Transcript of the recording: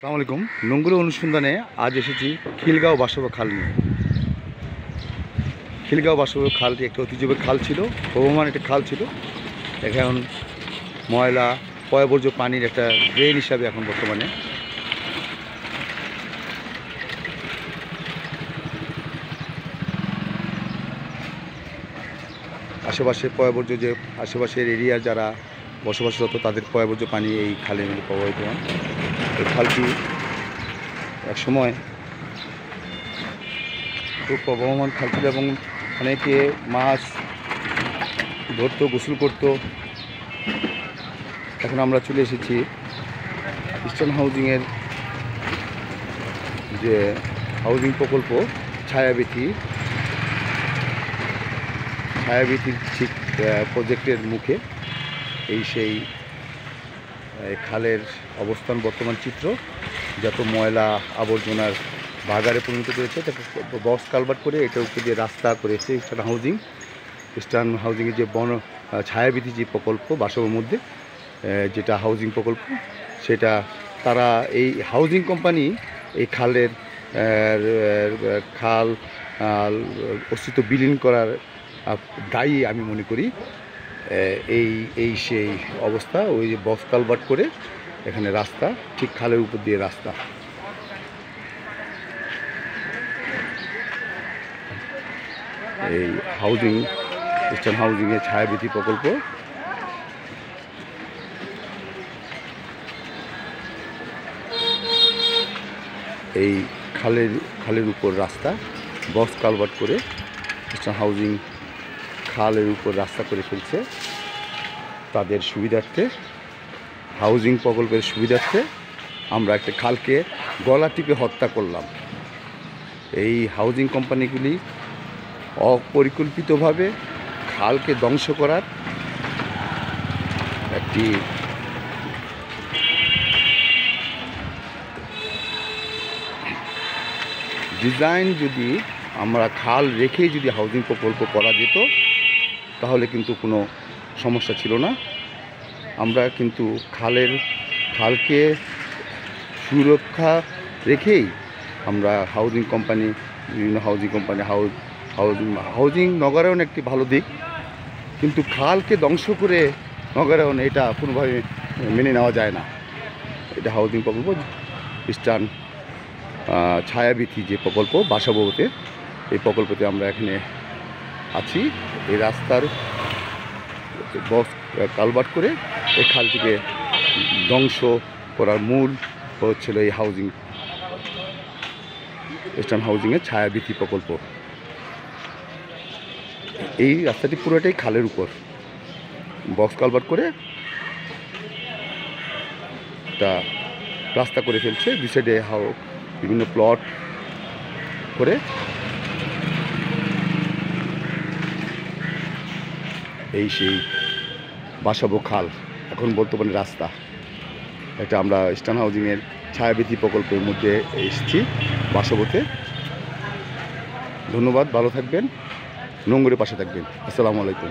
আসসালামু আলাইকুম। নোংগুলো অনুসন্ধানে আজ এসেছি খিলগাঁও বাসব খাল নিয়ে। খিলগাঁও বাসব খালটি একটা ঐতিহ্যবাহী খাল ছিল, ভ্রাম্যমাণ একটা খাল ছিল। এখন ময়লা পয়ঃবর্জ্য পানির একটা ড্রেন হিসাবে এখন বর্তমানে আশেপাশে পয়ঃবর্জ্য যে আশেপাশের এরিয়ার যারা বসবাসরত তাদের পয়ঃবর্জ্য পানি এই খালের মধ্যে প্রবাহিত হয়। এই খালটি একসময় খুব প্রবহমান খাল ছিল এবং অনেকে মাছ ধরতো, গোসল করতো। এখন আমরা চলে এসেছি ইস্টার্ন হাউজিংয়ের যে হাউজিং প্রকল্প ছায়াবীথির ঠিক প্রজেক্টের মুখে। সেই খালের অবস্থান বর্তমান চিত্র, যত ময়লা আবর্জনার বাগারে পরিণত করেছে, তাকে বক্স কালভার্ট করে এটার উপর দিয়ে রাস্তা করেছে ইস্টার্ন হাউজিংয়ের যে ছায়াবীথি যে প্রকল্প বাসবের মধ্যে যেটা হাউজিং প্রকল্প, সেটা তারা এই হাউজিং কোম্পানি এই খালের খাল অস্তিত্ব বিলীন করার দায়ী আমি মনে করি। সেই অবস্থা, ওই যে বক্স কালভার্ট করে এখানে রাস্তা, ঠিক খালের উপর দিয়ে রাস্তা। এই হাউজিং ইস্টার্ন হাউজিংয়ের ছায়াবীথি প্রকল্প। এই খালের উপর রাস্তা বক্স কালভার্ট করে ইস্টার্ন হাউজিং খালের উপর রাস্তা করে ফেলছে তাদের সুবিধার্থে, হাউজিং প্রকল্পের সুবিধার্থে। আমরা একটা খালকে গলা টিপে হত্যা করলাম। এই হাউজিং কোম্পানিগুলি অপরিকল্পিতভাবে খালকে ধ্বংস করার একটি ডিজাইন, যদি আমরা খাল রেখেই যদি হাউজিং প্রকল্প করা যেত তাহলে কিন্তু কোনো সমস্যা ছিল না। আমরা কিন্তু খালকে সুরক্ষা রেখেই আমরা বিভিন্ন হাউজিং কোম্পানি হাউজিং নগরায়ন একটি ভালো দিক, কিন্তু খালকে ধ্বংস করে নগরায়ন এটা কোনোভাবে মেনে নেওয়া যায় না। এটা হাউজিং প্রকল্প ইস্টার্ন ছায়াবীথি যে প্রকল্প বাসাবতে, এই প্রকল্পতে আমরা এখানে আছি। এই রাস্তার বক্স কালভার্ট করে এই খালটিকে ধ্বংস করার মূল হচ্ছিল এই ইস্টার্ন হাউজিংয়ের ছায়াবীথি প্রকল্প। এই রাস্তাটি পুরোটাই খালের উপর বক্স কালভার্ট করে একটা রাস্তা করে ফেলছে, দুই সাইডে বিভিন্ন প্লট করে। সেই বাসাবো খাল এখন বর্তমানে রাস্তা। এটা আমরা ইস্টার্ন হাউজিংয়ের ছায়াবীথি প্রকল্পের মধ্যে এসেছি বাসাবোতে। ধন্যবাদ, ভালো থাকবেন, নোংরের পাশে থাকবেন। আসসালামু আলাইকুম।